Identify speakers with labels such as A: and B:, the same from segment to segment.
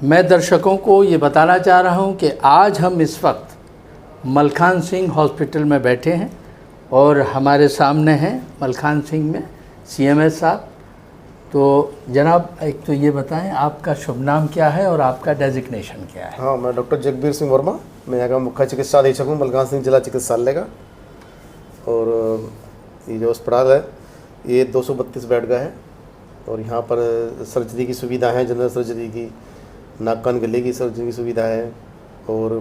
A: मैं दर्शकों को ये बताना चाह रहा हूँ कि आज हम इस वक्त मलखान सिंह हॉस्पिटल में बैठे हैं और हमारे सामने हैं मलखान सिंह में सीएमएस साहब। तो जनाब, एक तो ये बताएं आपका शुभ नाम क्या है और आपका डेजिग्नेशन क्या है?
B: हाँ, मैं डॉक्टर जगबीर सिंह वर्मा, मैं यहाँ का मुख्य चिकित्सा अधीक्षक हूँ मलखान सिंह जिला चिकित्सालय का। और ये जो अस्पताल है ये 232 बेड का है और यहाँ पर सर्जरी की सुविधा है, जनरल सर्जरी की, नाक कान गले की सर्जरी की सुविधा है और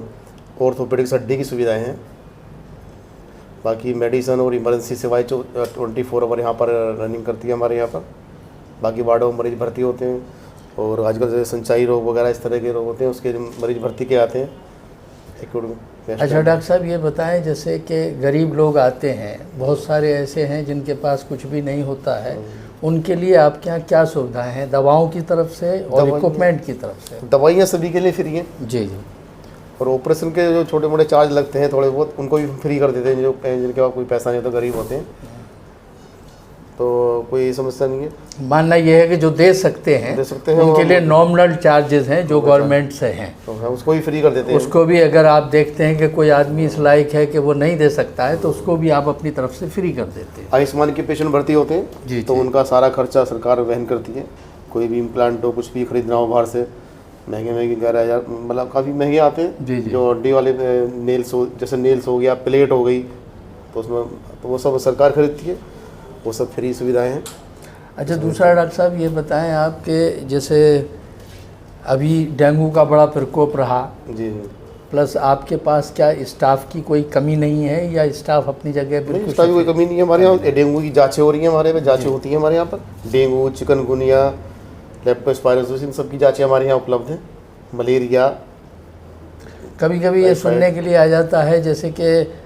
B: ऑर्थोपेडिक्स हड्डी की सुविधाएं हैं। बाकी मेडिसिन और इमरजेंसी सेवाएं 24 आवर यहाँ पर रनिंग करती है हमारे यहाँ पर। बाकी वार्डों में मरीज भर्ती होते हैं और आजकल जैसे संचाई रोग वगैरह इस तरह के रोग होते हैं उसके मरीज भर्ती के आते हैं।
A: अच्छा डॉक्टर साहब, ये बताएं जैसे कि गरीब लोग आते हैं, बहुत सारे ऐसे हैं जिनके पास कुछ भी नहीं होता है, उनके लिए आपके यहाँ क्या सुविधाएं हैं दवाओं की तरफ से और इक्विपमेंट की तरफ से?
B: दवाइयाँ सभी के लिए फ्री हैं
A: जी जी।
B: और ऑपरेशन के जो छोटे मोटे चार्ज लगते हैं थोड़े बहुत उनको भी फ्री कर देते हैं, जो जिनके पास कोई पैसा नहीं होता, गरीब होते हैं, तो कोई समस्या नहीं है।
A: मानना ये है कि जो दे सकते हैं उनके लिए नॉमिनल चार्जेस हैं जो गवर्नमेंट से हैं,
B: तो उसको भी फ्री कर देते हैं।
A: उसको भी अगर आप देखते हैं कि कोई आदमी इस लायक है कि वो नहीं दे सकता है तो उसको भी आप अपनी तरफ से फ्री कर देते हैं।
B: आयुष्मान के पेशेंट भर्ती होते हैं
A: जी,
B: तो उनका सारा खर्चा सरकार वहन करती है। कोई भी इम्प्लांट हो, कुछ भी खरीदना हो बाहर से, महंगे 11,000 मतलब काफ़ी महंगे आते हैं।
A: जी जी।
B: जो हड्डी वाले नेल्स हो, जैसे नेल्स हो गया, प्लेट हो गई, तो उसमें तो वो सब सरकार खरीदती है, वो सब फ्री सुविधाएं हैं।
A: अच्छा, दूसरा डॉक्टर साहब ये बताएं आपके जैसे अभी डेंगू का बड़ा प्रकोप रहा
B: जी,
A: प्लस आपके पास क्या स्टाफ की कोई कमी नहीं है या स्टाफ अपनी जगह बिल्कुल?
B: स्टाफ की कोई कमी नहीं है हमारे यहाँ। डेंगू की जाँचें हो रही हैं हमारे यहाँ, जाँचें होती हैं हमारे यहाँ पर। डेंगू, चिकनगुनिया, लेप्टोस्पायरोसिस, इन सब की जाँचें हमारे यहाँ उपलब्ध हैं। मलेरिया।
A: कभी कभी ये सुनने के लिए आ जाता है जैसे कि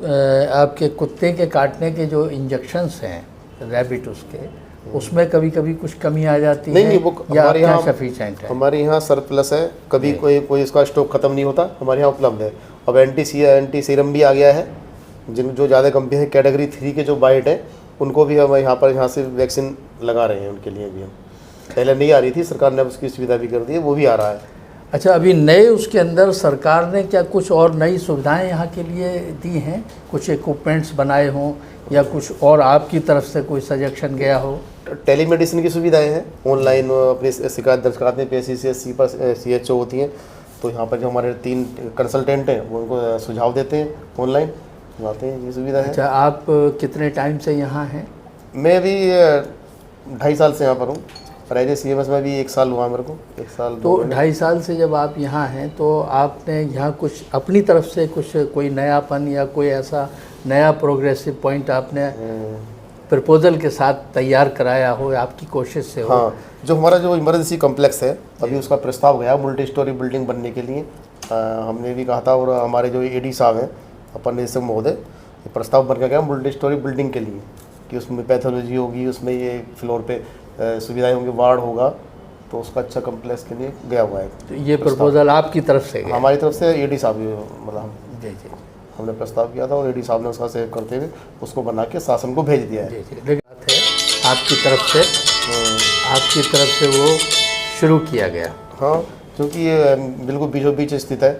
A: आपके कुत्ते के काटने के जो इंजेक्शंस हैं रैबिट उसमें कभी कभी कुछ कमी आ जाती है?
B: नहीं, वो हमारे यहाँ
A: सफिशिएंट है?
B: हमारे यहाँ सरप्लस है, कभी कोई इसका स्टॉक खत्म नहीं होता, हमारे यहाँ उपलब्ध है। अब एंटी सीरम भी आ गया है, जो ज़्यादा गंभीर है, कैटेगरी 3 के जो बाइट है उनको भी हम यहाँ से वैक्सीन लगा रहे हैं, उनके लिए भी हम। पहले नहीं आ रही थी, सरकार ने उसकी सुविधा भी कर दी है, वो भी आ रहा है।
A: अच्छा, अभी नए उसके अंदर सरकार ने क्या कुछ और नई सुविधाएं यहाँ के लिए दी हैं? कुछ इक्विपमेंट्स बनाए हों या कुछ और आपकी तरफ से कोई सजेशन गया हो?
B: टेलीमेडिसिन की सुविधाएं हैं, ऑनलाइन अपनी शिकायत दर्ज कराते हैं, PSC पर CHO होती हैं, तो यहाँ पर जो हमारे 3 कंसल्टेंट हैं वो उनको सुझाव देते हैं, ऑनलाइन आते हैं, ये सुविधा है।
A: अच्छा, आप कितने टाइम से यहाँ हैं?
B: मैं भी 2.5 साल से यहाँ पर हूँ। एज CMS में भी 1 साल हुआ मेरे को, 1 साल।
A: तो 2.5 साल से जब आप यहाँ हैं तो आपने यहाँ कुछ अपनी तरफ से कुछ कोई नयापन या कोई ऐसा नया प्रोग्रेसिव पॉइंट आपने प्रपोजल के साथ तैयार कराया हो, आपकी कोशिश से हो?
B: हाँ, जो हमारा जो इमरजेंसी कॉम्प्लेक्स है अभी उसका प्रस्ताव गया मल्टी स्टोरी बिल्डिंग बनने के लिए। हमने भी कहा था और हमारे जो AD साहब हैं अपन निदेशक महोदय, ये प्रस्ताव बन के गया मल्टी स्टोरी बिल्डिंग के लिए कि उसमें पैथोलॉजी होगी, उसमें ये फ्लोर पे सुविधाएं होंगी, वार्ड होगा, तो उसका अच्छा कॉम्प्लेक्स के लिए गया हुआ है।
A: तो ये प्रपोजल आपकी तरफ से गया?
B: हमारी तरफ से AD साहब, मतलब
A: जी जी,
B: हमने प्रस्ताव किया था और AD साहब ने उसका सहयोग करते हुए उसको बना के शासन को भेज दिया है।
A: जी जी, आपकी तरफ से वो शुरू किया गया?
B: हाँ, क्योंकि ये बिल्कुल बीचों बीच स्थित है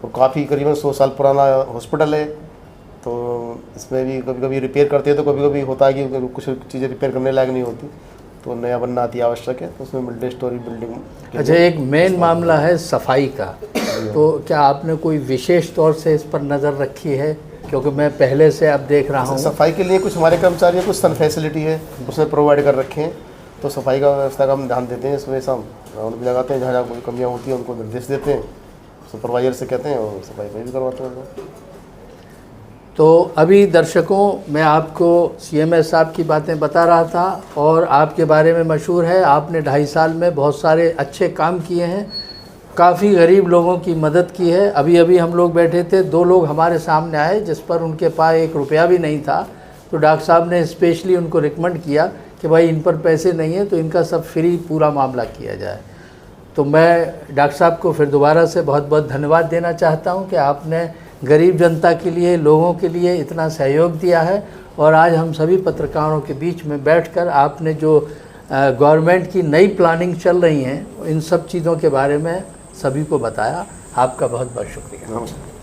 B: और काफ़ी करीबन 100 साल पुराना हॉस्पिटल है, तो इसमें भी कभी कभी रिपेयर करते हैं तो कभी कभी होता है कि कुछ चीज़ें रिपेयर करने लायक नहीं होती, तो नया बनना अति आवश्यक है, तो उसमें मल्टी स्टोरी बिल्डिंग।
A: अच्छा, एक मेन मामला है सफाई का, तो क्या आपने कोई विशेष तौर से इस पर नज़र रखी है? क्योंकि मैं पहले से अब देख रहा हूँ
B: सफाई के लिए कुछ हमारे कर्मचारी कुछ सन फैसिलिटी है उसमें प्रोवाइड कर रखे हैं, तो सफाई का व्यवस्था का हम ध्यान देते हैं। इसमें हम राउंड भी लगाते हैं, जहाँ जहाँ कोई कमियाँ होती हैं उनको निर्देश देते हैं, सुपरवाइजर से कहते हैं और सफाई भी करवाते हैं।
A: तो अभी दर्शकों, मैं आपको CMS साहब की बातें बता रहा था और आपके बारे में मशहूर है, आपने 2.5 साल में बहुत सारे अच्छे काम किए हैं, काफ़ी गरीब लोगों की मदद की है। अभी हम लोग बैठे थे, 2 लोग हमारे सामने आए जिस पर उनके पास 1 रुपया भी नहीं था, तो डॉक्टर साहब ने स्पेशली उनको रिकमेंड किया कि भाई इन पर पैसे नहीं है तो इनका सब फ्री पूरा मामला किया जाए। तो मैं डॉक्टर साहब को फिर दोबारा से बहुत बहुत धन्यवाद देना चाहता हूँ कि आपने गरीब जनता के लिए, लोगों के लिए इतना सहयोग दिया है और आज हम सभी पत्रकारों के बीच में बैठकर आपने जो गवर्नमेंट की नई प्लानिंग चल रही हैं, इन सब चीज़ों के बारे में सभी को बताया। आपका बहुत बहुत शुक्रिया।
B: नमस्कार।